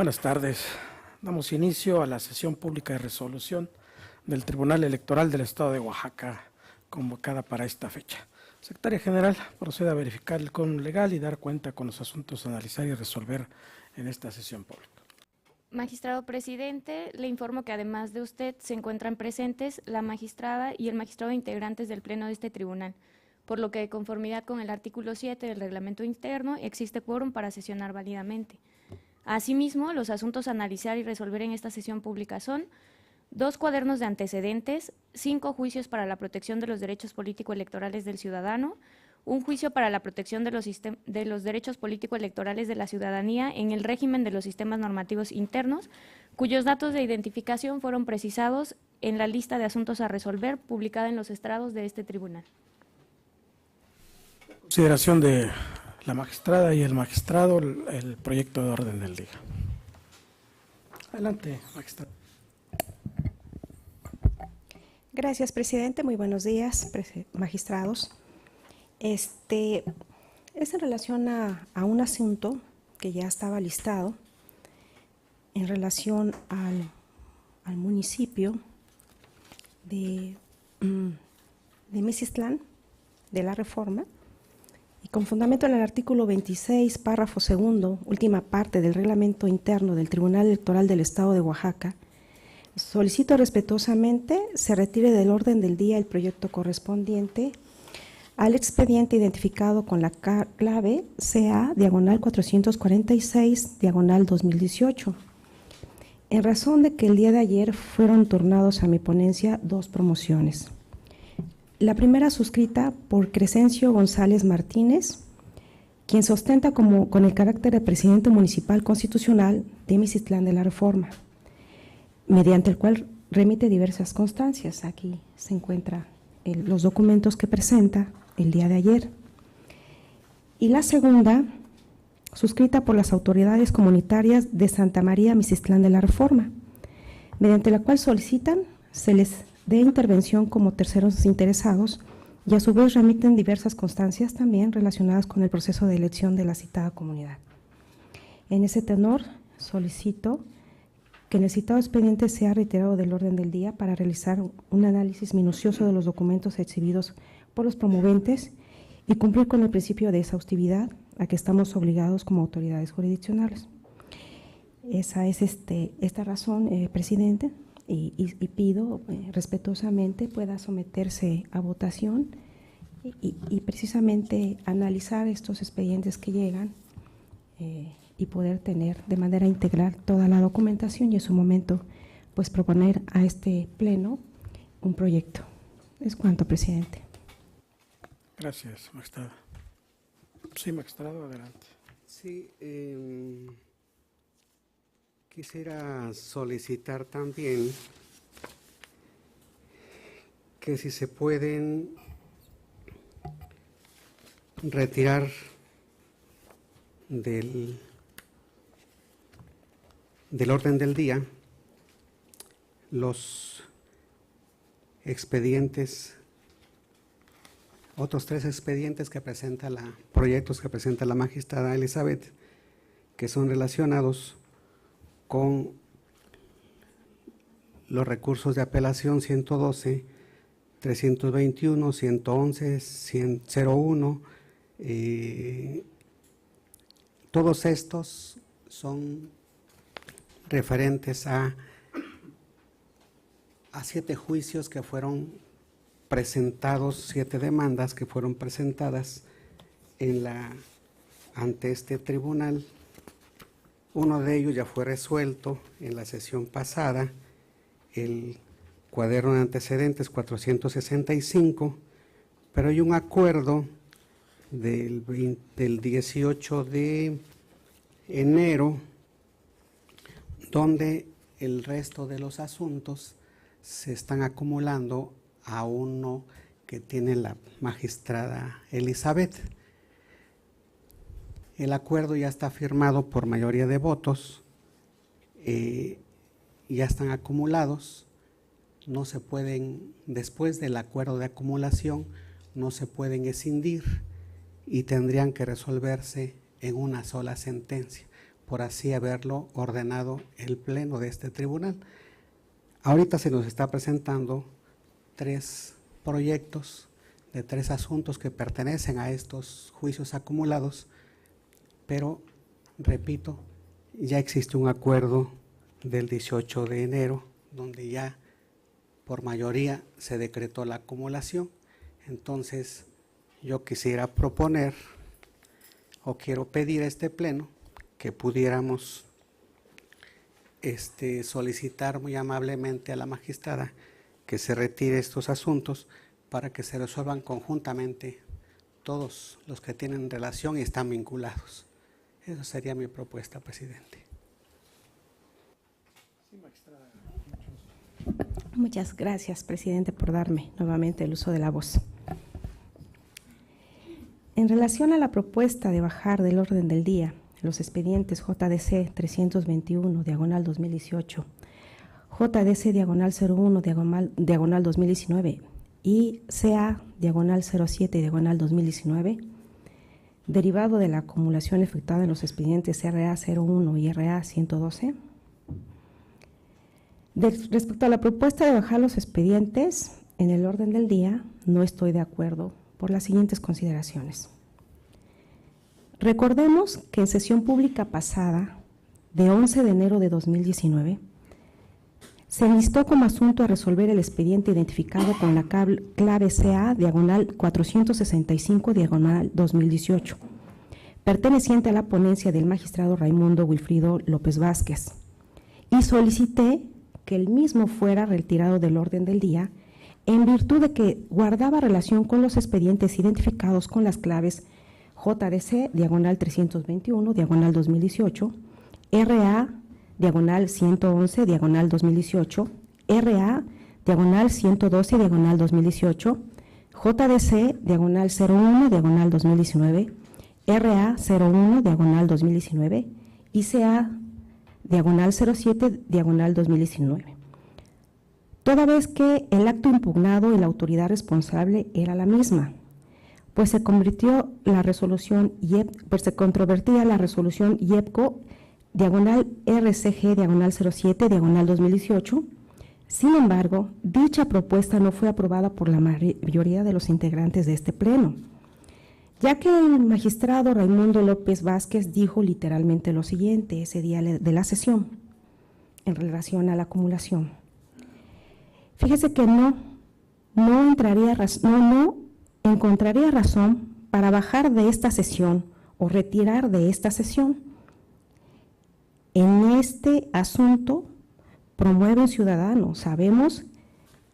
Buenas tardes. Damos inicio a la sesión pública de resolución del Tribunal Electoral del Estado de Oaxaca, convocada para esta fecha. Secretaria General, procede a verificar el quórum legal y dar cuenta con los asuntos a analizar y resolver en esta sesión pública. Magistrado presidente, le informo que además de usted se encuentran presentes la magistrada y el magistrado integrantes del Pleno de este tribunal, por lo que de conformidad con el artículo 7 del reglamento interno existe quórum para sesionar válidamente. Asimismo, los asuntos a analizar y resolver en esta sesión pública son 2 cuadernos de antecedentes, 5 juicios para la protección de los derechos político-electorales del ciudadano, un juicio para la protección de los derechos político-electorales de la ciudadanía en el régimen de los sistemas normativos internos, cuyos datos de identificación fueron precisados en la lista de asuntos a resolver publicada en los estrados de este tribunal. Consideración de la magistrada y el magistrado, el proyecto de orden del día. Adelante, magistrada. Gracias, presidente. Muy buenos días, magistrados. Es en relación a un asunto que ya estaba listado en relación al municipio de Mezistlán de la Reforma, y con fundamento en el artículo 26, párrafo segundo, última parte del reglamento interno del Tribunal Electoral del Estado de Oaxaca, solicito respetuosamente se retire del orden del día el proyecto correspondiente al expediente identificado con la clave CA/446/2018, en razón de que el día de ayer fueron turnados a mi ponencia 2 promociones. La primera suscrita por Crescencio González Martínez, quien se ostenta con el carácter de presidente municipal constitucional de Mezistlán de la Reforma, mediante el cual remite diversas constancias. Aquí se encuentran los documentos que presenta el día de ayer. Y la segunda, suscrita por las autoridades comunitarias de Santa María Mezistlán de la Reforma, mediante la cual solicitan se les dé intervención como terceros interesados y a su vez remiten diversas constancias también relacionadas con el proceso de elección de la citada comunidad. En ese tenor, solicito que el citado expediente sea retirado del orden del día para realizar un análisis minucioso de los documentos exhibidos por los promoventes y cumplir con el principio de exhaustividad a que estamos obligados como autoridades jurisdiccionales. Esa es esta razón, presidente, y pido respetuosamente pueda someterse a votación y precisamente analizar estos expedientes que llegan y poder tener de manera integral toda la documentación y en su momento pues proponer a este pleno un proyecto. Es cuanto, presidente. Gracias, magistrada. Sí, magistrado, adelante. Sí, quisiera solicitar también que si se pueden retirar del orden del día los expedientes, otros 3 expedientes que presenta proyectos que presenta la magistrada Elizabeth, que son relacionados con los recursos de apelación 112, 321, 111, 101. Todos estos son referentes a 7 juicios que fueron presentados, 7 demandas que fueron presentadas ante este tribunal. Uno de ellos ya fue resuelto en la sesión pasada, el cuaderno de antecedentes 465, pero hay un acuerdo del 18 de enero donde el resto de los asuntos se están acumulando a uno que tiene la magistrada Elizabeth. El acuerdo ya está firmado por mayoría de votos, ya están acumulados, no se pueden, después del acuerdo de acumulación, no se pueden escindir y tendrían que resolverse en una sola sentencia. por así haberlo ordenado el pleno de este tribunal. Ahorita se nos está presentando 3 proyectos de 3 asuntos que pertenecen a estos juicios acumulados, pero, repito, ya existe un acuerdo del 18 de enero, donde ya por mayoría se decretó la acumulación. Entonces, yo quisiera proponer, o quiero pedir a este pleno, que pudiéramos solicitar muy amablemente a la magistrada que se retire estos asuntos para que se resuelvan conjuntamente todos los que tienen relación y están vinculados. Esa sería mi propuesta, presidente. Muchas gracias, presidente, por darme nuevamente el uso de la voz. En relación a la propuesta de bajar del orden del día los expedientes JDC 321, diagonal 2018, JDC diagonal 01, diagonal 2019 y CA diagonal 07, diagonal 2019, derivado de la acumulación efectuada en los expedientes RA 01 y RA 112. Respecto a la propuesta de bajar los expedientes en el orden del día, no estoy de acuerdo por las siguientes consideraciones. Recordemos que en sesión pública pasada, de 11 de enero de 2019, se listó como asunto a resolver el expediente identificado con la clave CA diagonal 465 diagonal 2018, perteneciente a la ponencia del magistrado Raimundo Wilfrido López Vázquez, y solicité que el mismo fuera retirado del orden del día en virtud de que guardaba relación con los expedientes identificados con las claves JDC diagonal 321 diagonal 2018, RA diagonal 111 diagonal 2018, RA diagonal 112 diagonal 2018, JDC diagonal 01 diagonal 2019, RA 01 diagonal 2019 y CA diagonal 07 diagonal 2019. Toda vez que el acto impugnado y la autoridad responsable era la misma, pues se controvertía la resolución IEPCO diagonal RCG diagonal 07 diagonal 2018. Sin embargo, dicha propuesta no fue aprobada por la mayoría de los integrantes de este pleno, ya que el magistrado Raimundo López Vázquez dijo literalmente lo siguiente ese día de la sesión en relación a la acumulación. Fíjese que no encontraría razón para bajar de esta sesión o retirar de esta sesión. En este asunto promueve un ciudadano. Sabemos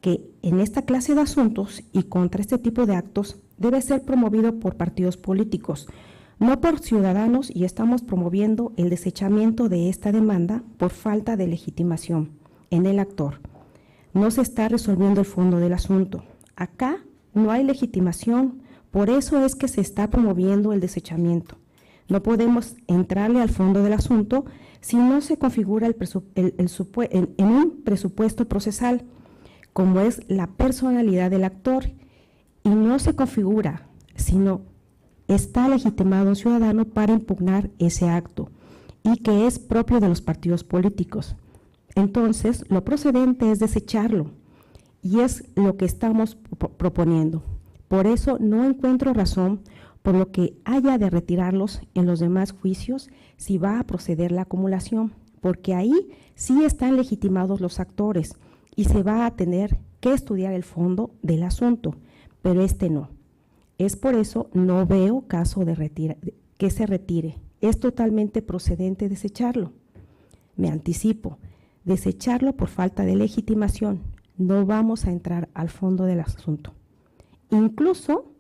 que en esta clase de asuntos y contra este tipo de actos debe ser promovido por partidos políticos, no por ciudadanos, y estamos promoviendo el desechamiento de esta demanda por falta de legitimación en el actor. No se está resolviendo el fondo del asunto. Acá no hay legitimación, por eso es que se está promoviendo el desechamiento. No podemos entrarle al fondo del asunto si no se configura en un presupuesto procesal, como es la personalidad del actor, y no se configura, sino está legitimado un ciudadano para impugnar ese acto, y que es propio de los partidos políticos. Entonces, lo procedente es desecharlo, y es lo que estamos proponiendo. Por eso no encuentro razón por lo que haya de retirarlos en los demás juicios si va a proceder la acumulación, porque ahí sí están legitimados los actores y se va a tener que estudiar el fondo del asunto, pero este no. Es por eso no veo caso de que se retire. Es totalmente procedente desecharlo. Me anticipo, desecharlo por falta de legitimación. No vamos a entrar al fondo del asunto. Incluso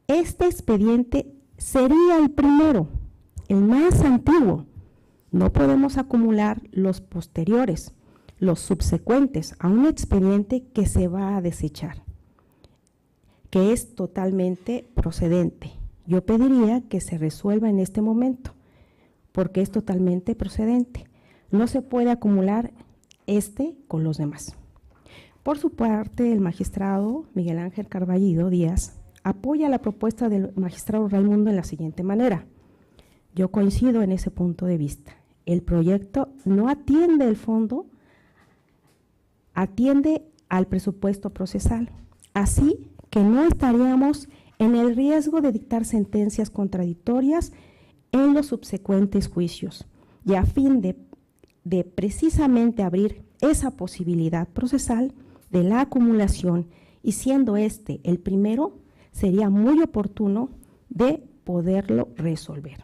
este expediente sería el primero, el más antiguo. No podemos acumular los posteriores, los subsecuentes a un expediente que se va a desechar, que es totalmente procedente. Yo pediría que se resuelva en este momento, porque es totalmente procedente. No se puede acumular con los demás. Por su parte, el magistrado Miguel Ángel Carballido Díaz apoya la propuesta del magistrado Raimundo en la siguiente manera. Yo coincido en ese punto de vista. el proyecto no atiende el fondo, atiende al presupuesto procesal. Así que no estaríamos en el riesgo de dictar sentencias contradictorias en los subsecuentes juicios. Y a fin de precisamente abrir esa posibilidad procesal de la acumulación, y siendo este el primero, sería muy oportuno de poderlo resolver.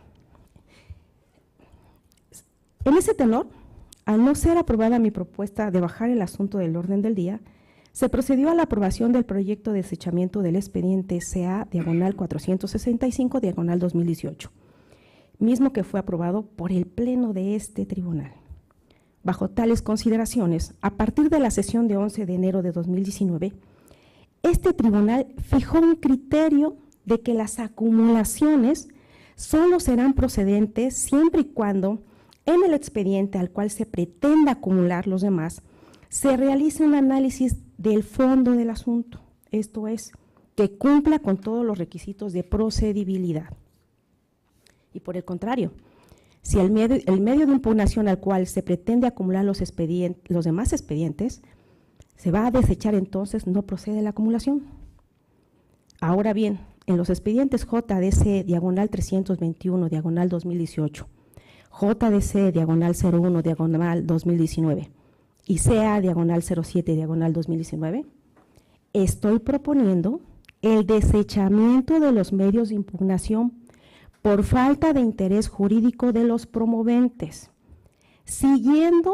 En ese tenor, al no ser aprobada mi propuesta de bajar el asunto del orden del día, se procedió a la aprobación del proyecto de desechamiento del expediente CA/465/2018, mismo que fue aprobado por el Pleno de este tribunal. Bajo tales consideraciones, a partir de la sesión de 11 de enero de 2019, este tribunal fijó un criterio de que las acumulaciones solo serán procedentes siempre y cuando en el expediente al cual se pretenda acumular los demás se realice un análisis del fondo del asunto, esto es, que cumpla con todos los requisitos de procedibilidad. Y por el contrario, si el medio de impugnación al cual se pretende acumular los demás expedientes se va a desechar, entonces no procede la acumulación. Ahora bien, en los expedientes JDC/321/2018, JDC/01/2019 y CA/07/2019, estoy proponiendo el desechamiento de los medios de impugnación por falta de interés jurídico de los promoventes, siguiendo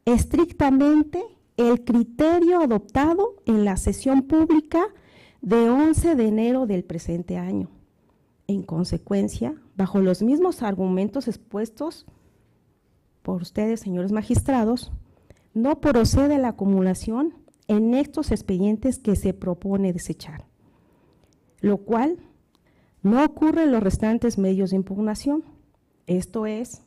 estrictamente el criterio adoptado en la sesión pública de 11 de enero del presente año. En consecuencia, bajo los mismos argumentos expuestos por ustedes, señores magistrados, no procede la acumulación en estos expedientes que se propone desechar, lo cual no ocurre en los restantes medios de impugnación, esto es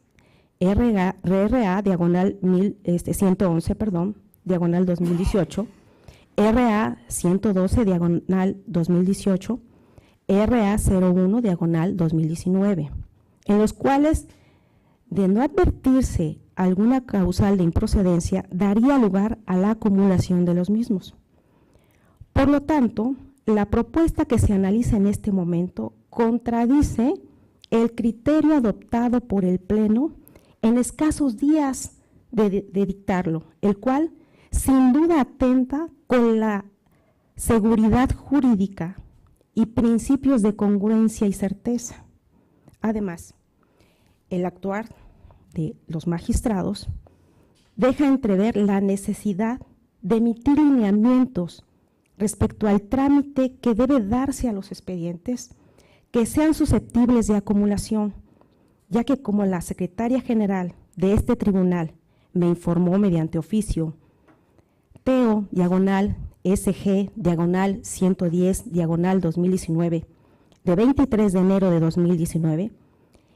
RA/111/2018, RA/112/2018, RA/01/2019, en los cuales, de no advertirse alguna causal de improcedencia, daría lugar a la acumulación de los mismos. Por lo tanto, la propuesta que se analiza en este momento contradice el criterio adoptado por el Pleno en escasos días de dictarlo, el cual sin duda atenta con la seguridad jurídica y principios de congruencia y certeza. Además, el actuar de los magistrados deja entrever la necesidad de emitir lineamientos respecto al trámite que debe darse a los expedientes que sean susceptibles de acumulación, ya que como la secretaria general de este tribunal me informó mediante oficio PO/SG/110/2019 de 23 de enero de 2019,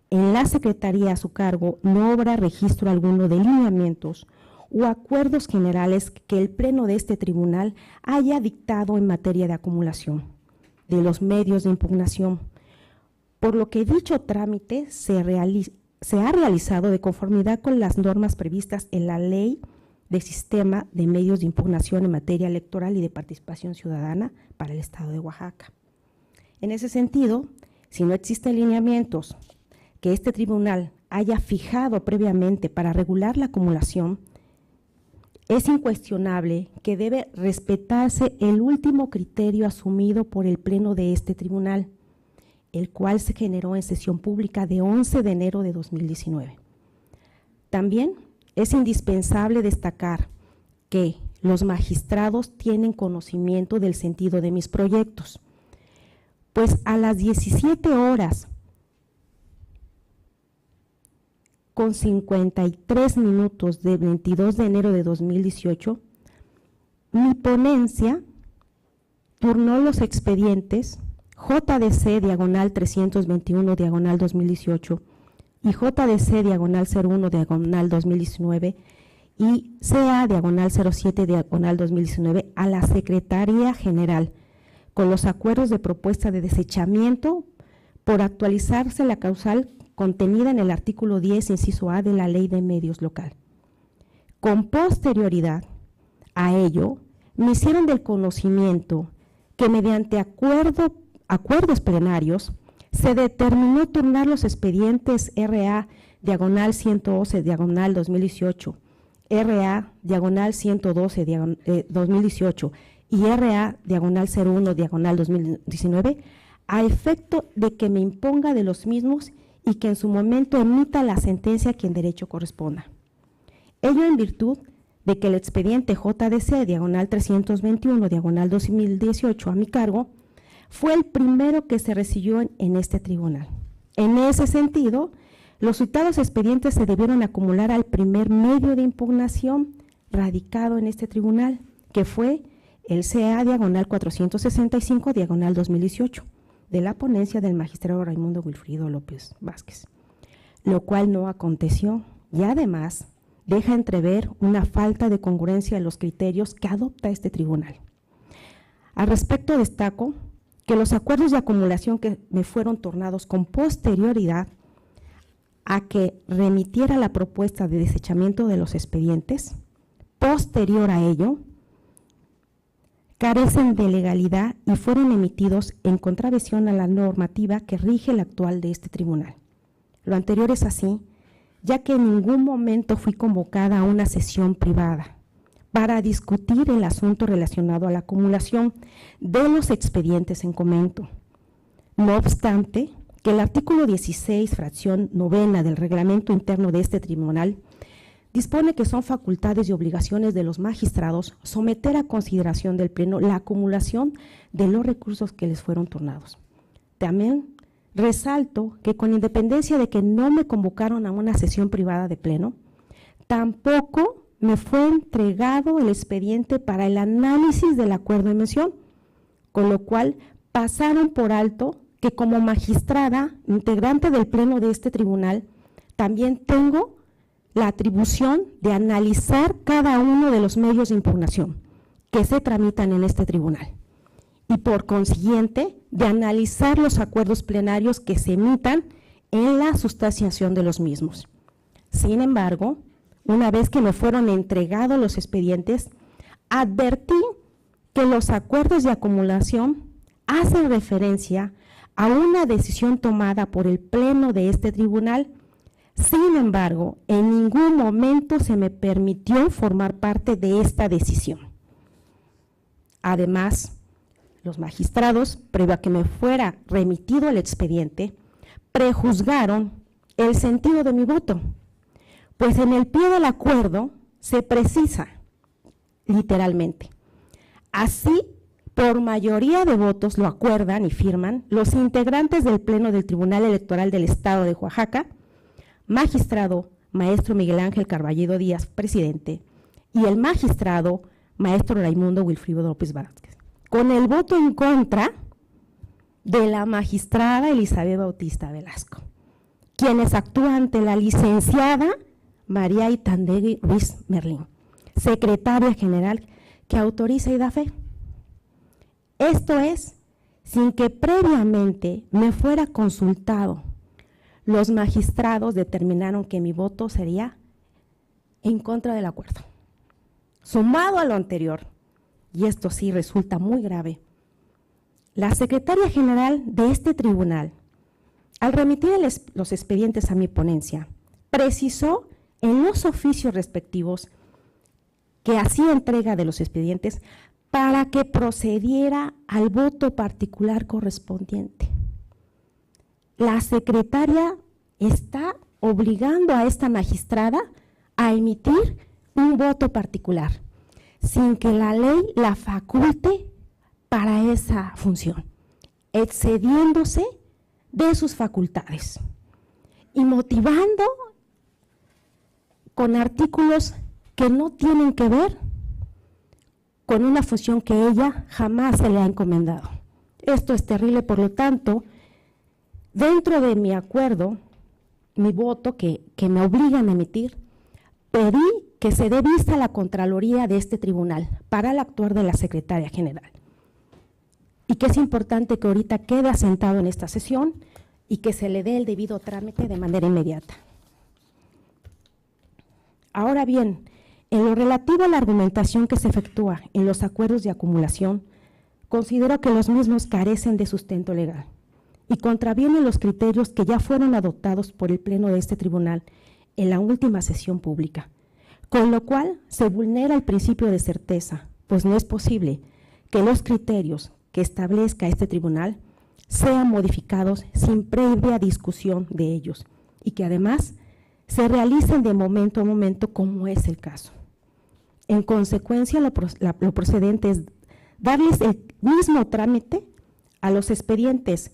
en la secretaría a su cargo no habrá registro alguno de lineamientos o acuerdos generales que el Pleno de este tribunal haya dictado en materia de acumulación de los medios de impugnación, por lo que dicho trámite se ha realizado de conformidad con las normas previstas en la Ley de Sistema de Medios de Impugnación en materia electoral y de participación ciudadana para el Estado de Oaxaca. En ese sentido, si no existen lineamientos que este tribunal haya fijado previamente para regular la acumulación, es incuestionable que debe respetarse el último criterio asumido por el Pleno de este tribunal, el cual se generó en sesión pública de 11 de enero de 2019. También es indispensable destacar que los magistrados tienen conocimiento del sentido de mis proyectos, pues a las 17 horas con 53 minutos de 22 de enero de 2018, mi ponencia turnó los expedientes JDC/321/2018 y JDC/01/2019 y CA/07/2019 a la Secretaría General, con los acuerdos de propuesta de desechamiento por actualizarse la causal contenida en el artículo 10, inciso A de la Ley de Medios Local. Con posterioridad a ello, me hicieron del conocimiento que mediante acuerdos plenarios se determinó turnar los expedientes RA/111/2018, RA/112/2018 y RA/01/2019 a efecto de que me imponga de los mismos y que en su momento emita la sentencia que en derecho corresponda. Ello en virtud de que el expediente JDC/321/2018 a mi cargo fue el primero que se recibió en este tribunal. En ese sentido, los citados expedientes se debieron acumular al primer medio de impugnación radicado en este tribunal, que fue el CA/465/2018, de la ponencia del magistrado Raimundo Wilfrido López Vázquez, lo cual no aconteció y además deja entrever una falta de congruencia en los criterios que adopta este tribunal. Al respecto, destaco que los acuerdos de acumulación que me fueron tornados con posterioridad a que remitiera la propuesta de desechamiento de los expedientes, posterior a ello, carecen de legalidad y fueron emitidos en contravención a la normativa que rige el actual de este tribunal. Lo anterior es así, ya que en ningún momento fui convocada a una sesión privada para discutir el asunto relacionado a la acumulación de los expedientes en comento. No obstante, que el artículo 16, fracción 9 del reglamento interno de este tribunal, dispone que son facultades y obligaciones de los magistrados someter a consideración del Pleno la acumulación de los recursos que les fueron turnados. También resalto que con independencia de que no me convocaron a una sesión privada de Pleno, tampoco me fue entregado el expediente para el análisis del acuerdo de mención, con lo cual pasaron por alto que como magistrada, integrante del Pleno de este tribunal, también tengo la atribución de analizar cada uno de los medios de impugnación que se tramitan en este tribunal y por consiguiente de analizar los acuerdos plenarios que se emitan en la sustanciación de los mismos. Sin embargo, una vez que me fueron entregados los expedientes, advertí que los acuerdos de acumulación hacen referencia a una decisión tomada por el Pleno de este tribunal. Sin embargo, en ningún momento se me permitió formar parte de esta decisión. Además, los magistrados, previo a que me fuera remitido el expediente, prejuzgaron el sentido de mi voto, pues en el pie del acuerdo se precisa, literalmente, así por mayoría de votos lo acuerdan y firman los integrantes del Pleno del Tribunal Electoral del Estado de Oaxaca, magistrado maestro Miguel Ángel Carballido Díaz, presidente, y el magistrado maestro Raimundo Wilfrido López Vázquez, con el voto en contra de la magistrada Elizabeth Bautista Velasco, quienes actúan ante la licenciada María Itandegui Ruiz Merlín, secretaria general que autoriza y da fe. Esto es, sin que previamente me fuera consultado. Los magistrados determinaron que mi voto sería en contra del acuerdo. Sumado a lo anterior, y esto sí resulta muy grave, la secretaria general de este tribunal, al remitir los expedientes a mi ponencia, precisó en los oficios respectivos que hacía entrega de los expedientes para que procediera al voto particular correspondiente. La secretaria está obligando a esta magistrada a emitir un voto particular, sin que la ley la faculte para esa función, excediéndose de sus facultades y motivando con artículos que no tienen que ver con una función que ella jamás se le ha encomendado. Esto es terrible, por lo tanto, dentro de mi acuerdo, mi voto que me obligan a emitir, pedí que se dé vista a la Contraloría de este tribunal para el actuar de la secretaria general. Y que es importante que ahorita quede asentado en esta sesión y que se le dé el debido trámite de manera inmediata. Ahora bien, en lo relativo a la argumentación que se efectúa en los acuerdos de acumulación, considero que los mismos carecen de sustento legal y contravienen los criterios que ya fueron adoptados por el Pleno de este tribunal en la última sesión pública, con lo cual se vulnera el principio de certeza, pues no es posible que los criterios que establezca este tribunal sean modificados sin previa discusión de ellos y que además se realicen de momento a momento, como es el caso. En consecuencia, lo procedente es darles el mismo trámite a los expedientes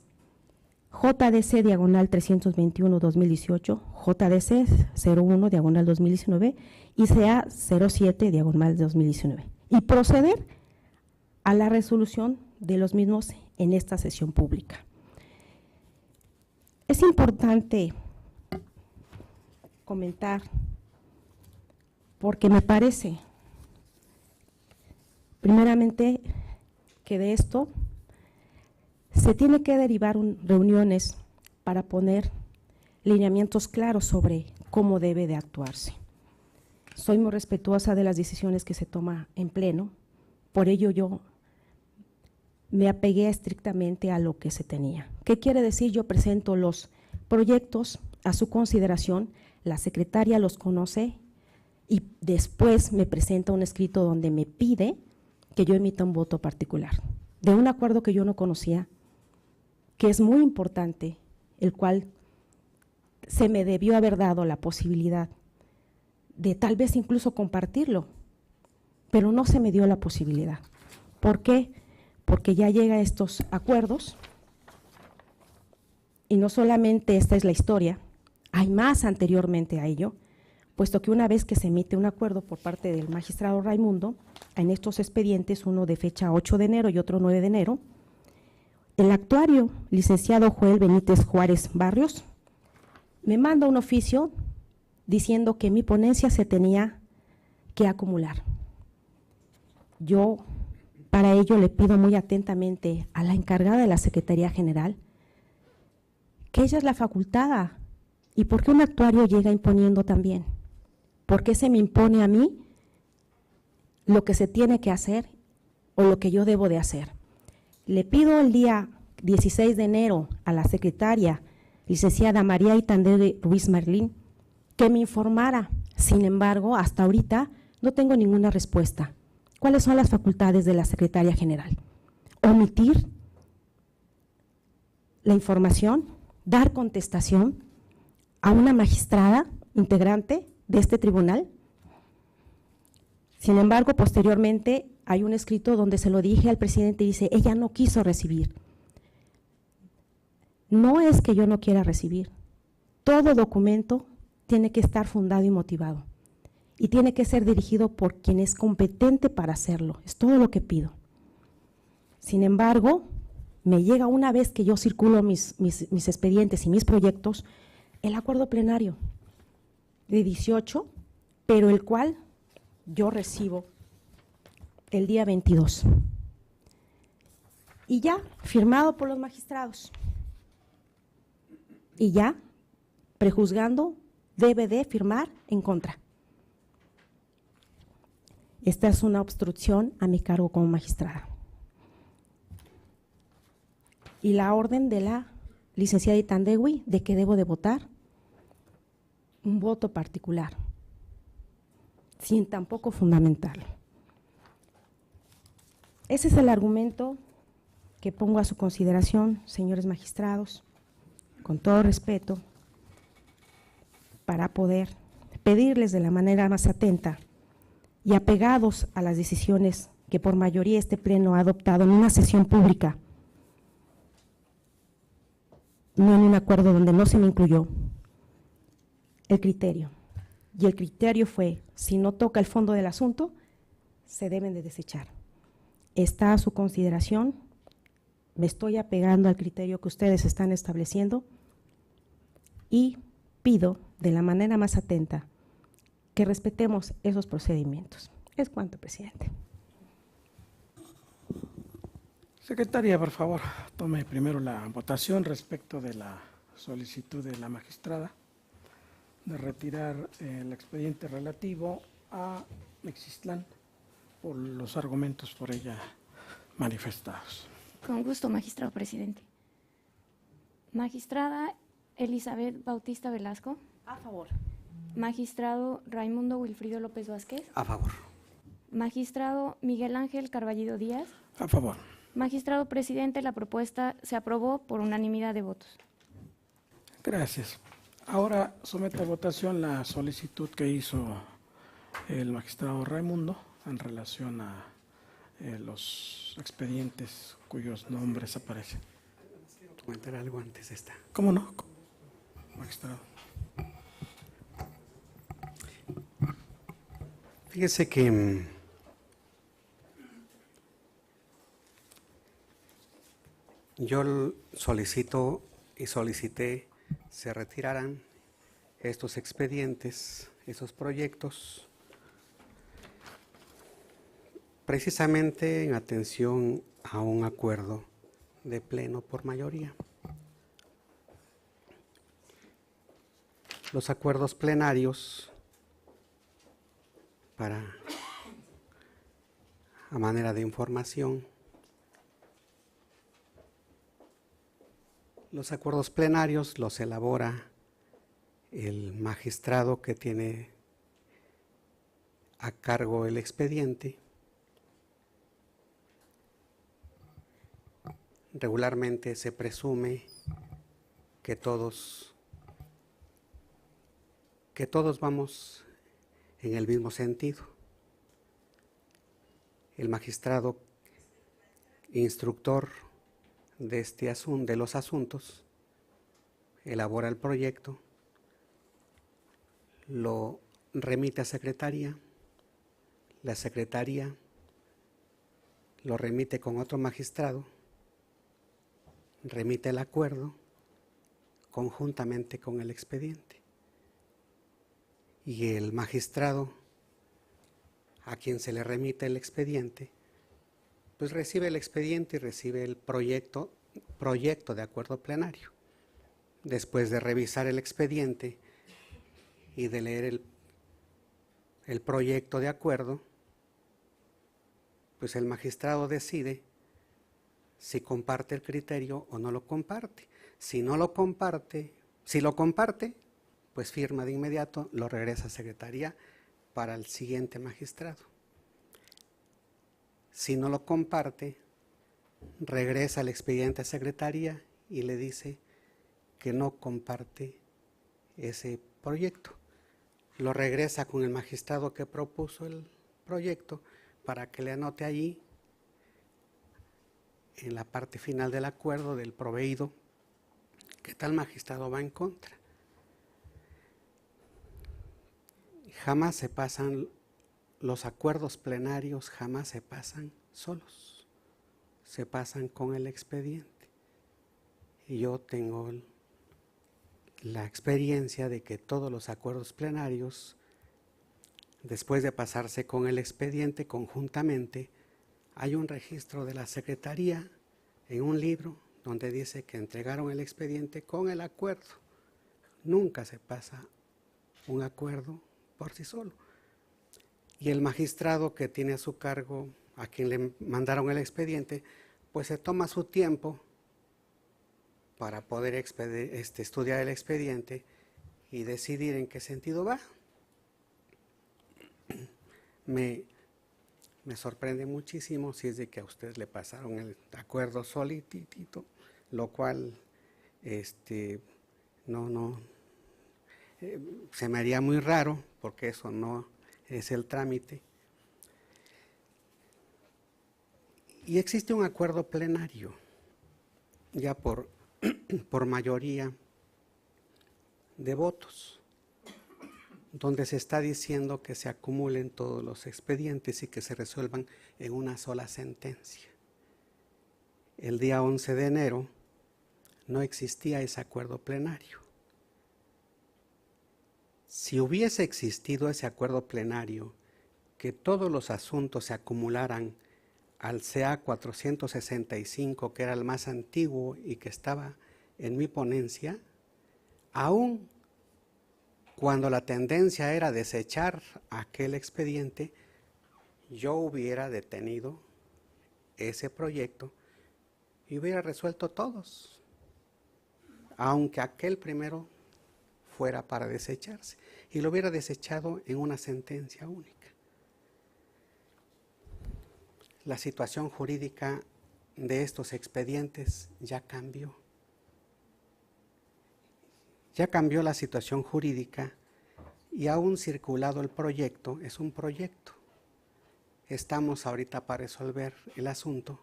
JDC diagonal 321-2018, JDC 01 2019 y CA 07 diagonal 2019 y proceder a la resolución de los mismos en esta sesión pública. Es importante comentar, porque me parece, primeramente, que de esto se tiene que derivar reuniones para poner lineamientos claros sobre cómo debe de actuarse. Soy muy respetuosa de las decisiones que se toman en pleno, por ello yo me apegué estrictamente a lo que se tenía. ¿Qué quiere decir? Yo presento los proyectos a su consideración, la secretaria los conoce y después me presenta un escrito donde me pide que yo emita un voto particular de un acuerdo que yo no conocía, que es muy importante, el cual se me debió haber dado la posibilidad de tal vez incluso compartirlo, pero no se me dio la posibilidad. ¿Por qué? Porque ya llega a estos acuerdos y no solamente esta es la historia, hay más anteriormente a ello, puesto que una vez que se emite un acuerdo por parte del magistrado Raimundo, en estos expedientes, uno de fecha 8 de enero y otro 9 de enero, el actuario, licenciado Joel Benítez Juárez Barrios, me manda un oficio diciendo que mi ponencia se tenía que acumular. Yo, para ello, le pido muy atentamente a la encargada de la Secretaría General que ella es la facultada. ¿Y por qué un actuario llega imponiendo también? ¿Por qué se me impone a mí lo que se tiene que hacer o lo que yo debo de hacer? Le pido el día 16 de enero a la secretaria, licenciada María Itandegui Ruiz Marlín, que me informara. Sin embargo, hasta ahorita no tengo ninguna respuesta. ¿Cuáles son las facultades de la secretaria general? Omitir la información, dar contestación a una magistrada integrante de este tribunal. Sin embargo, posteriormente hay un escrito donde se lo dije al presidente y dice, ella no quiso recibir. No es que yo no quiera recibir, todo documento tiene que estar fundado y motivado y tiene que ser dirigido por quien es competente para hacerlo, es todo lo que pido. Sin embargo, me llega una vez que yo circulo mis expedientes y mis proyectos, el acuerdo plenario de 18, pero el cual yo recibo el día 22 y ya firmado por los magistrados y ya prejuzgando debe de firmar en contra. Esta es una obstrucción a mi cargo como magistrada. Y la orden de la licenciada Itandegui de que debo de votar un voto particular, sin tampoco fundamentarlo. Ese es el argumento que pongo a su consideración, señores magistrados, con todo respeto, para poder pedirles de la manera más atenta y apegados a las decisiones que por mayoría este Pleno ha adoptado en una sesión pública, no en un acuerdo donde no se me incluyó el criterio. Y el criterio fue, si no toca el fondo del asunto, se deben de desechar. Está a su consideración, me estoy apegando al criterio que ustedes están estableciendo y pido de la manera más atenta que respetemos esos procedimientos. Es cuanto, presidente. Secretaria, por favor, tome primero la votación respecto de la solicitud de la magistrada de retirar el expediente relativo a Mexistlán por los argumentos por ella manifestados. Con gusto, magistrado presidente. Magistrada Elizabeth Bautista Velasco. A favor. Magistrado Raimundo Wilfrido López Vázquez. A favor. Magistrado Miguel Ángel Carballido Díaz. A favor. Magistrado presidente, la propuesta se aprobó por unanimidad de votos. Gracias. Ahora someto a votación la solicitud que hizo el magistrado Raimundo en relación a los expedientes cuyos nombres aparecen. Quiero comentar algo antes de esta. ¿Cómo no, magistrado? Fíjese que yo solicito y solicité se retiraran estos expedientes, esos proyectos, precisamente en atención a un acuerdo de pleno por mayoría. Los acuerdos plenarios, a manera de información, los acuerdos plenarios los elabora el magistrado que tiene a cargo el expediente. Regularmente se presume que todos vamos en el mismo sentido. El magistrado instructor de los asuntos elabora el proyecto, lo remite a secretaría, la secretaría lo remite con otro magistrado, remite el acuerdo conjuntamente con el expediente. Y el magistrado a quien se le remite el expediente, pues recibe el expediente y recibe el proyecto de acuerdo plenario. Después de revisar el expediente y de leer el proyecto de acuerdo, pues el magistrado decide si comparte el criterio o no lo comparte. Si lo comparte, pues firma de inmediato, lo regresa a secretaría para el siguiente magistrado. Si no lo comparte, regresa el expediente a secretaría y le dice que no comparte ese proyecto. Lo regresa con el magistrado que propuso el proyecto para que le anote allí, en la parte final del acuerdo del proveído, que tal magistrado va en contra. Jamás se pasan los acuerdos plenarios, jamás se pasan solos, se pasan con el expediente. Y yo tengo la experiencia de que todos los acuerdos plenarios, después de pasarse con el expediente conjuntamente, hay un registro de la secretaría en un libro donde dice que entregaron el expediente con el acuerdo. Nunca se pasa un acuerdo por sí solo. Y el magistrado que tiene a su cargo, a quien le mandaron el expediente, pues se toma su tiempo para poder estudiar el expediente y decidir en qué sentido va. Me sorprende muchísimo si es de que a usted le pasaron el acuerdo solitito, lo cual se me haría muy raro, porque eso no es el trámite. Y existe un acuerdo plenario, ya por mayoría de votos, donde se está diciendo que se acumulen todos los expedientes y que se resuelvan en una sola sentencia. El día 11 de enero no existía ese acuerdo plenario. Si hubiese existido ese acuerdo plenario, que todos los asuntos se acumularan al CA 465, que era el más antiguo y que estaba en mi ponencia, aún cuando la tendencia era desechar aquel expediente, yo hubiera detenido ese proyecto y hubiera resuelto todos, aunque aquel primero fuera para desecharse, y lo hubiera desechado en una sentencia única. La situación jurídica de estos expedientes ya cambió. Ya cambió la situación jurídica y aún circulado el proyecto, es un proyecto. Estamos ahorita para resolver el asunto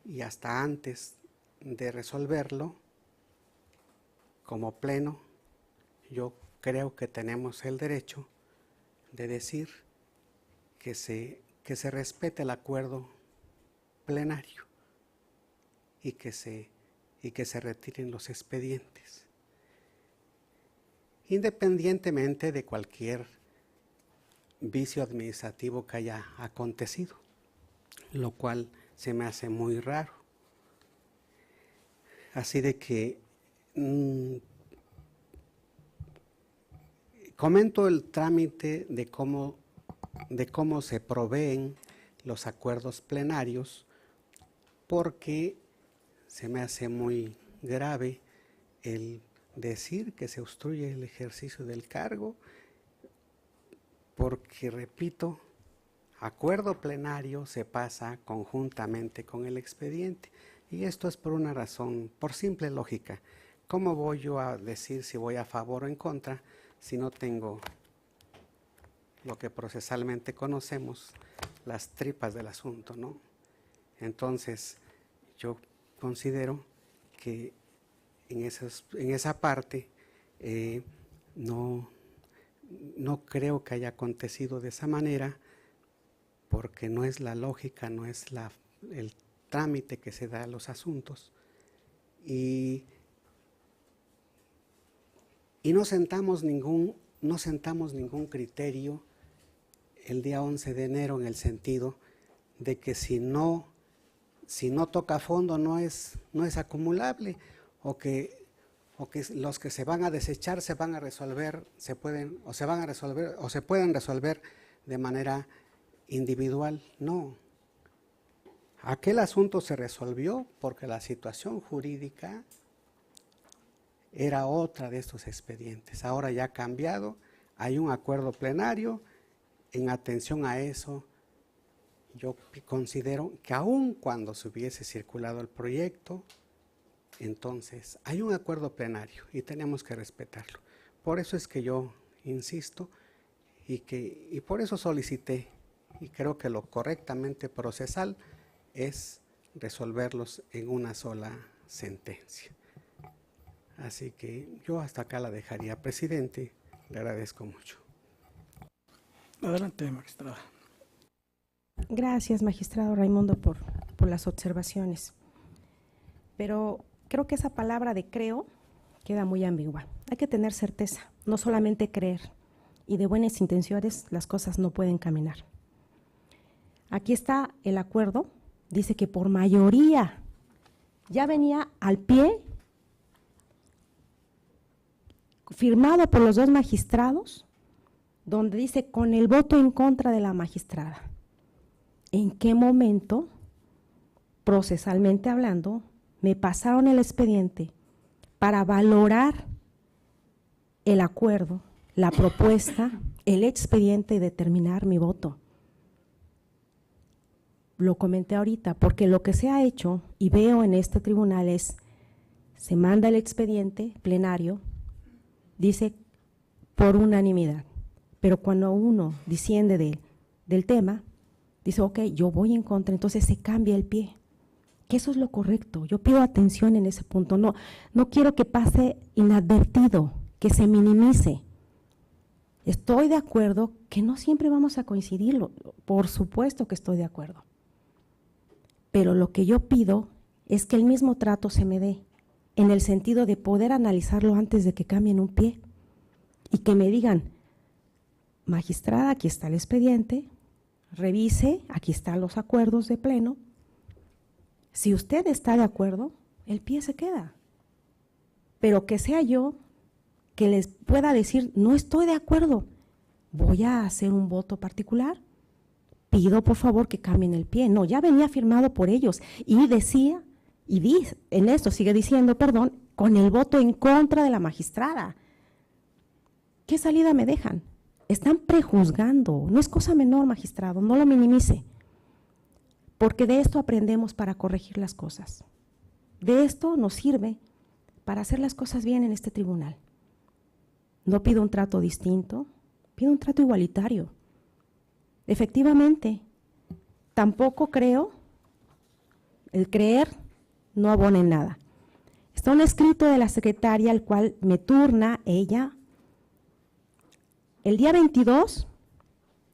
y hasta antes de resolverlo, como pleno, yo creo que tenemos el derecho de decir que se respete el acuerdo plenario y que se retiren los expedientes, independientemente de cualquier vicio administrativo que haya acontecido, lo cual se me hace muy raro. Así de que comento el trámite de cómo se proveen los acuerdos plenarios, porque se me hace muy grave el decir que se obstruye el ejercicio del cargo, porque, repito, acuerdo plenario se pasa conjuntamente con el expediente, y esto es por una razón, por simple lógica. ¿Cómo voy yo a decir si voy a favor o en contra si no tengo lo que procesalmente conocemos, las tripas del asunto, ¿no? Entonces, yo considero que en esa parte no creo que haya acontecido de esa manera, porque no es la lógica, no es el trámite que se da a los asuntos. Y no sentamos ningún criterio el día 11 de enero, en el sentido de que si no toca a fondo no es acumulable, o que los que se van a desechar se pueden resolver de manera individual. No. Aquel asunto se resolvió porque la situación jurídica era otra de estos expedientes. Ahora ya ha cambiado, hay un acuerdo plenario. En atención a eso, yo considero que aun cuando se hubiese circulado el proyecto, entonces hay un acuerdo plenario y tenemos que respetarlo. Por eso es que yo insisto y por eso solicité, y creo que lo correctamente procesal es resolverlos en una sola sentencia. Así que yo hasta acá la dejaría, presidente. Le agradezco mucho. Adelante, magistrada. Gracias, magistrado Raimundo, por las observaciones. Pero creo que esa palabra de creo queda muy ambigua. Hay que tener certeza, no solamente creer. Y de buenas intenciones las cosas no pueden caminar. Aquí está el acuerdo, dice que por mayoría ya venía al pie, firmado por los dos magistrados, donde dice con el voto en contra de la magistrada. ¿En qué momento, procesalmente hablando, me pasaron el expediente para valorar el acuerdo, la propuesta, el expediente y determinar mi voto? Lo comenté ahorita, porque lo que se ha hecho y veo en este tribunal es, se manda el expediente plenario, dice por unanimidad, pero cuando uno disiende del tema, dice, ok, yo voy en contra, entonces se cambia el pie, que eso es lo correcto. Yo pido atención en ese punto, no quiero que pase inadvertido, que se minimice. Estoy de acuerdo que no siempre vamos a coincidir, por supuesto que estoy de acuerdo, pero lo que yo pido es que el mismo trato se me dé, en el sentido de poder analizarlo antes de que cambien un pie y que me digan, magistrada, aquí está el expediente, revise, aquí están los acuerdos de pleno. Si usted está de acuerdo, el pie se queda. pero que sea yo que les pueda decir, no estoy de acuerdo, voy a hacer un voto particular, pido por favor que cambien el pie. No, ya venía firmado por ellos y decía, en esto sigue diciendo, perdón, con el voto en contra de la magistrada. ¿Qué salida me dejan? Están prejuzgando, no es cosa menor, magistrado, no lo minimice, porque de esto aprendemos para corregir las cosas. De esto nos sirve para hacer las cosas bien en este tribunal. No pido un trato distinto, pido un trato igualitario. Efectivamente, tampoco creo, el creer no abona en nada. Está un escrito de la secretaria al cual me turna ella el día 22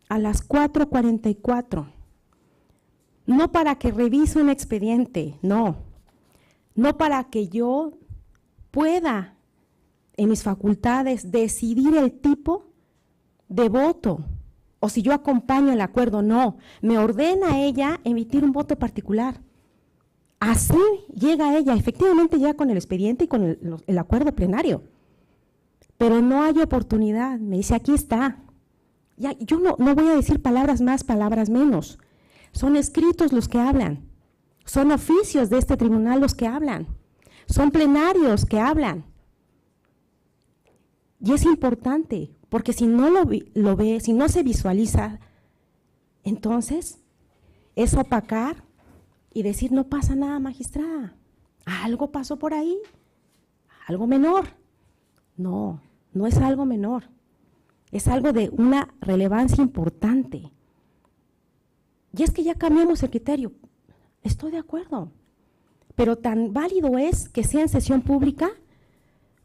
a las 4:44. No para que revise un expediente, no para que yo pueda en mis facultades decidir el tipo de voto o si yo acompaño el acuerdo, no, me ordena ella emitir un voto particular. Así llega ella, efectivamente llega con el expediente y con el acuerdo plenario, pero no hay oportunidad, me dice aquí está. Ya, yo no voy a decir palabras más, palabras menos, son escritos los que hablan, son oficios de este tribunal los que hablan, son plenarios que hablan. Y es importante, porque si no lo ve, si no se visualiza, entonces es opacar y decir no pasa nada, magistrada, algo pasó por ahí, algo menor. No, no es algo menor, es algo de una relevancia importante. Y es que ya cambiamos el criterio, estoy de acuerdo, pero tan válido es que sea en sesión pública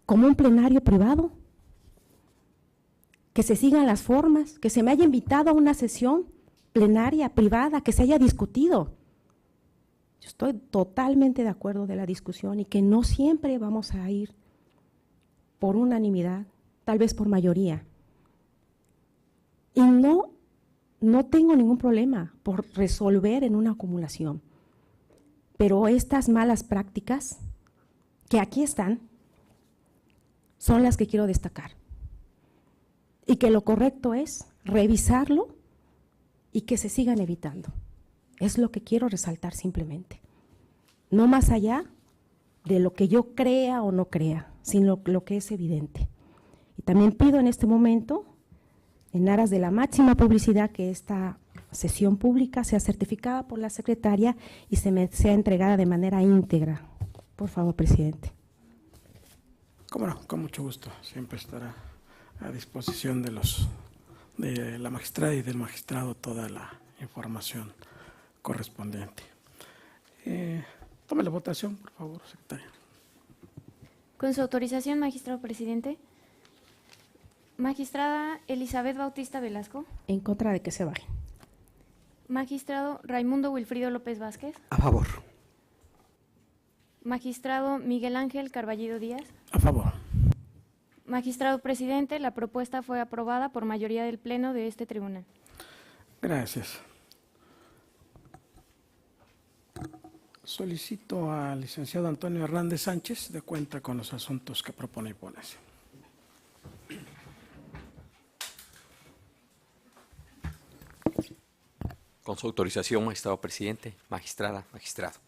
como un plenario privado, que se sigan las formas, que se me haya invitado a una sesión plenaria privada, que se haya discutido. Yo estoy totalmente de acuerdo de la discusión y que no siempre vamos a ir por unanimidad, tal vez por mayoría. Y no tengo ningún problema por resolver en una acumulación, pero estas malas prácticas que aquí están son las que quiero destacar. Y que lo correcto es revisarlo y que se sigan evitando. Es lo que quiero resaltar simplemente. No más allá de lo que yo crea o no crea, sino lo que es evidente. Y también pido en este momento, en aras de la máxima publicidad, que esta sesión pública sea certificada por la secretaria y sea entregada de manera íntegra. Por favor, presidente. Cómo no, con mucho gusto. Siempre estará a disposición de la magistrada y del magistrado toda la información correspondiente. Tome la votación, por favor, secretaria. Con su autorización, magistrado presidente. Magistrada Elizabeth Bautista Velasco. En contra de que se baje. Magistrado Raimundo Wilfrido López Vázquez. A favor. Magistrado Miguel Ángel Carballido Díaz. A favor. Magistrado presidente, la propuesta fue aprobada por mayoría del Pleno de este tribunal. Gracias. Solicito al licenciado Antonio Hernández Sánchez de cuenta con los asuntos que propone y ponerse. Con su autorización, magistrado presidente, magistrada, magistrado.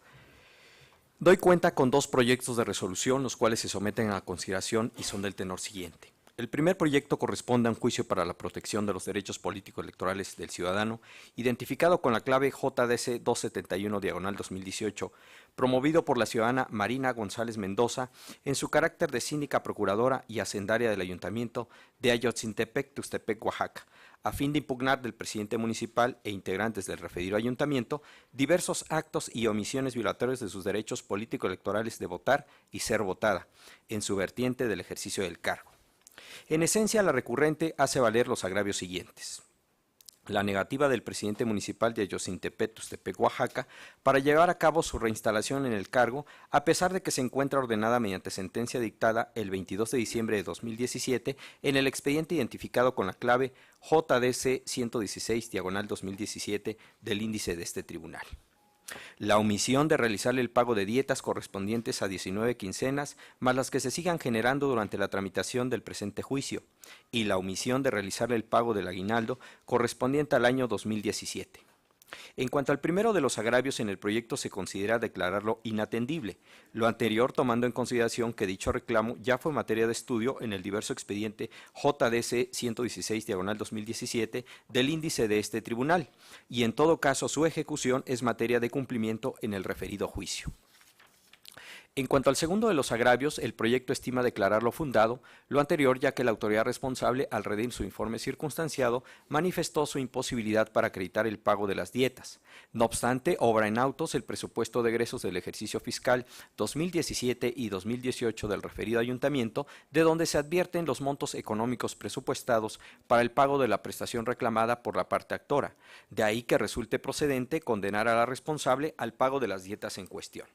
Doy cuenta con dos proyectos de resolución, los cuales se someten a consideración y son del tenor siguiente. El primer proyecto corresponde a un juicio para la protección de los derechos políticos electorales del ciudadano, identificado con la clave JDC 271/2018, promovido por la ciudadana Marina González Mendoza en su carácter de síndica procuradora y hacendaria del Ayuntamiento de Ayotzintepec, Tuxtepec, Oaxaca, a fin de impugnar del presidente municipal e integrantes del referido ayuntamiento diversos actos y omisiones violatorios de sus derechos político-electorales de votar y ser votada, en su vertiente del ejercicio del cargo. En esencia, la recurrente hace valer los agravios siguientes: la negativa del presidente municipal de Ayotzintepec, Tuxtepec, Oaxaca, para llevar a cabo su reinstalación en el cargo, a pesar de que se encuentra ordenada mediante sentencia dictada el 22 de diciembre de 2017 en el expediente identificado con la clave JDC 116/2017 del índice de este tribunal. La omisión de realizarle el pago de dietas correspondientes a 19 quincenas, más las que se sigan generando durante la tramitación del presente juicio, y la omisión de realizarle el pago del aguinaldo correspondiente al año 2017. En cuanto al primero de los agravios en el proyecto, se considera declararlo inatendible, lo anterior tomando en consideración que dicho reclamo ya fue materia de estudio en el diverso expediente JDC 116/2017 del índice de este tribunal, y en todo caso su ejecución es materia de cumplimiento en el referido juicio. En cuanto al segundo de los agravios, el proyecto estima declararlo fundado, lo anterior ya que la autoridad responsable, al redactar su informe circunstanciado, manifestó su imposibilidad para acreditar el pago de las dietas. No obstante, obra en autos el presupuesto de egresos del ejercicio fiscal 2017 y 2018 del referido ayuntamiento, de donde se advierten los montos económicos presupuestados para el pago de la prestación reclamada por la parte actora. De ahí que resulte procedente condenar a la responsable al pago de las dietas en cuestión.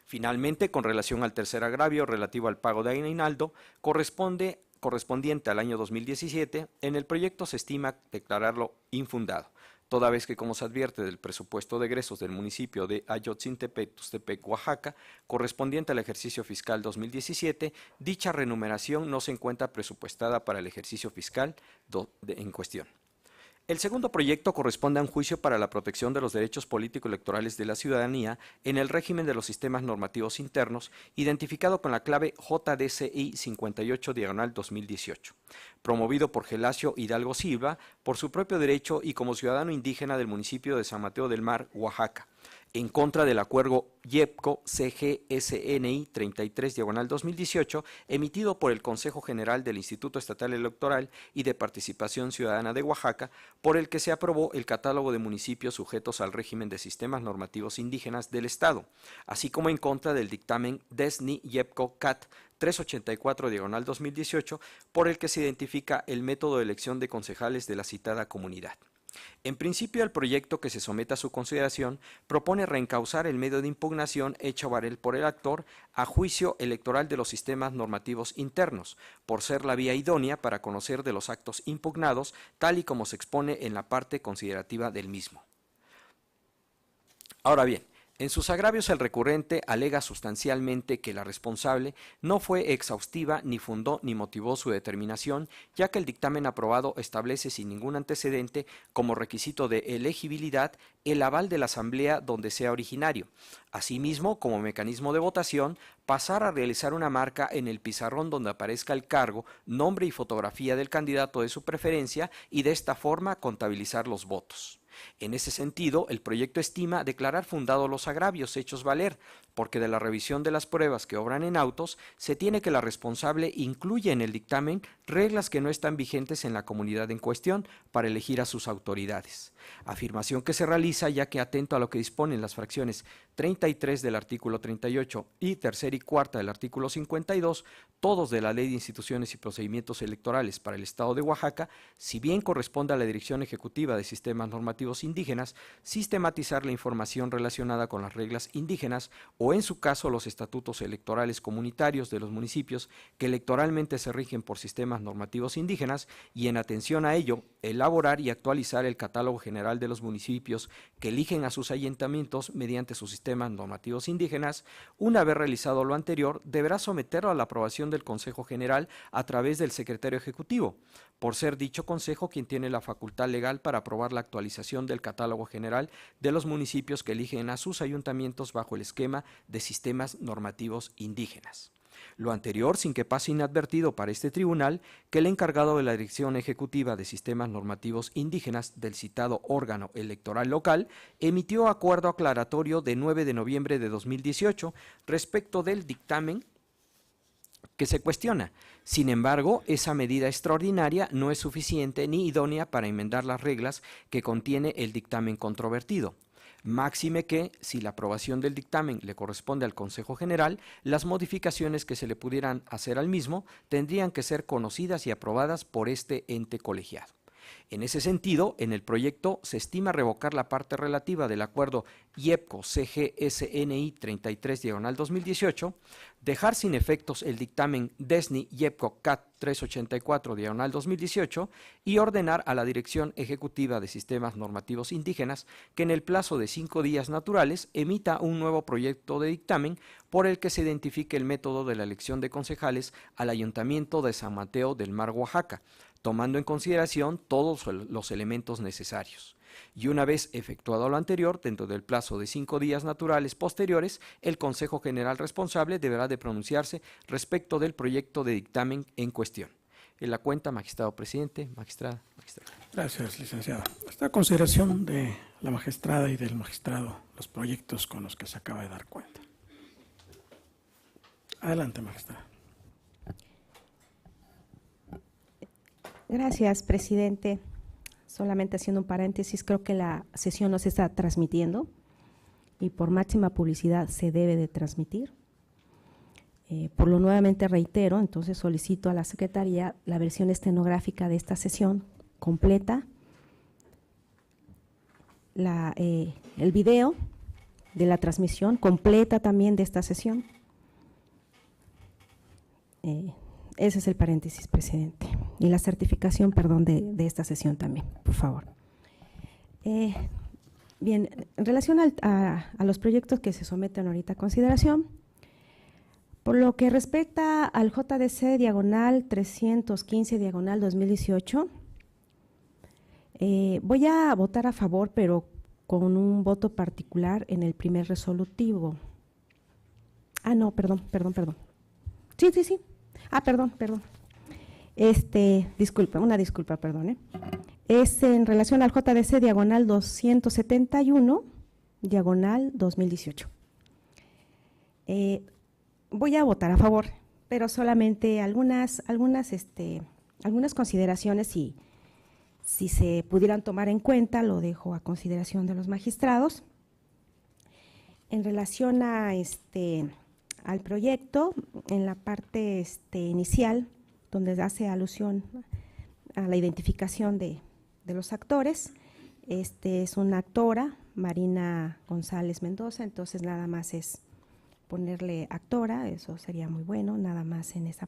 Finalmente, con relación al tercer agravio relativo al pago de aguinaldo correspondiente al año 2017, en el proyecto se estima declararlo infundado, toda vez que, como se advierte del presupuesto de egresos del municipio de Ayotzintepec, Tuxtepec, Oaxaca, correspondiente al ejercicio fiscal 2017, dicha remuneración no se encuentra presupuestada para el ejercicio fiscal en cuestión. El segundo proyecto corresponde a un juicio para la protección de los derechos político-electorales de la ciudadanía en el régimen de los sistemas normativos internos, identificado con la clave JDCI 58/2018, promovido por Gelasio Hidalgo Silva por su propio derecho y como ciudadano indígena del municipio de San Mateo del Mar, Oaxaca, en contra del acuerdo YEPCO-CGSNI 33/2018, emitido por el Consejo General del Instituto Estatal Electoral y de Participación Ciudadana de Oaxaca, por el que se aprobó el catálogo de municipios sujetos al régimen de sistemas normativos indígenas del Estado, así como en contra del dictamen DESNI-YEPCO-CAT 384/2018, por el que se identifica el método de elección de concejales de la citada comunidad. En principio, el proyecto que se somete a su consideración propone reencauzar el medio de impugnación hecho valer por el actor a juicio electoral de los sistemas normativos internos, por ser la vía idónea para conocer de los actos impugnados, tal y como se expone en la parte considerativa del mismo. Ahora bien, en sus agravios el recurrente alega sustancialmente que la responsable no fue exhaustiva ni fundó ni motivó su determinación, ya que el dictamen aprobado establece sin ningún antecedente como requisito de elegibilidad el aval de la asamblea donde sea originario. Asimismo, como mecanismo de votación, pasar a realizar una marca en el pizarrón donde aparezca el cargo, nombre y fotografía del candidato de su preferencia y de esta forma contabilizar los votos. En ese sentido, el proyecto estima declarar fundados los agravios hechos valer, porque de la revisión de las pruebas que obran en autos, se tiene que la responsable incluye en el dictamen reglas que no están vigentes en la comunidad en cuestión para elegir a sus autoridades. Afirmación que se realiza ya que, atento a lo que disponen las fracciones 33 del artículo 38 y tercera y cuarta del artículo 52, todos de la Ley de Instituciones y Procedimientos Electorales para el Estado de Oaxaca, si bien corresponde a la Dirección Ejecutiva de Sistemas Normativos Indígenas sistematizar la información relacionada con las reglas indígenas o, en su caso, los estatutos electorales comunitarios de los municipios que electoralmente se rigen por sistemas normativos indígenas, y en atención a ello, elaborar y actualizar el catálogo general de los municipios que eligen a sus ayuntamientos mediante sus sistemas normativos indígenas. Una vez realizado lo anterior, deberá someterlo a la aprobación del Consejo General a través del Secretario Ejecutivo, por ser dicho Consejo quien tiene la facultad legal para aprobar la actualización del catálogo general de los municipios que eligen a sus ayuntamientos bajo el esquema de sistemas normativos indígenas. Lo anterior sin que pase inadvertido para este tribunal que el encargado de la Dirección Ejecutiva de Sistemas Normativos Indígenas del citado órgano electoral local emitió acuerdo aclaratorio de 9 de noviembre de 2018 respecto del dictamen que se cuestiona. Sin embargo, esa medida extraordinaria no es suficiente ni idónea para enmendar las reglas que contiene el dictamen controvertido. Máxime que, si la aprobación del dictamen le corresponde al Consejo General, las modificaciones que se le pudieran hacer al mismo tendrían que ser conocidas y aprobadas por este ente colegiado. En ese sentido, en el proyecto se estima revocar la parte relativa del acuerdo IEPCO-CGSNI 33/2018, dejar sin efectos el dictamen DESNI-IEPCO-CAT 384/2018 y ordenar a la Dirección Ejecutiva de Sistemas Normativos Indígenas que en el plazo de 5 días naturales emita un nuevo proyecto de dictamen por el que se identifique el método de la elección de concejales al Ayuntamiento de San Mateo del Mar, Oaxaca, tomando en consideración todos los elementos necesarios. Y una vez efectuado lo anterior, dentro del plazo de 5 días naturales posteriores, el Consejo General responsable deberá de pronunciarse respecto del proyecto de dictamen en cuestión. En la cuenta, magistrado presidente, magistrada, magistrado. Gracias, licenciada. Está a consideración de la magistrada y del magistrado los proyectos con los que se acaba de dar cuenta. Adelante, magistrada. Gracias, presidente. Solamente haciendo un paréntesis, creo que la sesión no se está transmitiendo y por máxima publicidad se debe de transmitir. Por lo nuevamente reitero, entonces solicito a la Secretaría la versión estenográfica de esta sesión completa, el video de la transmisión completa también de esta sesión. Ese es el paréntesis, presidente. Y la certificación, perdón, de esta sesión también, por favor. Bien, en relación a los proyectos que se someten ahorita a consideración, por lo que respecta al JDC diagonal 315 diagonal 2018, voy a votar a favor, pero con un voto particular en el primer resolutivo. Ah, no, perdón. Sí. Perdón. Una disculpa, perdón. Es en relación al JDC diagonal 271 diagonal 2018. Voy a votar a favor, pero solamente algunas consideraciones, si se pudieran tomar en cuenta, lo dejo a consideración de los magistrados. En relación al proyecto, en la parte inicial, donde hace alusión a la identificación de los actores, es una actora, Marina González Mendoza, entonces nada más es ponerle actora, eso sería muy bueno, nada más en esa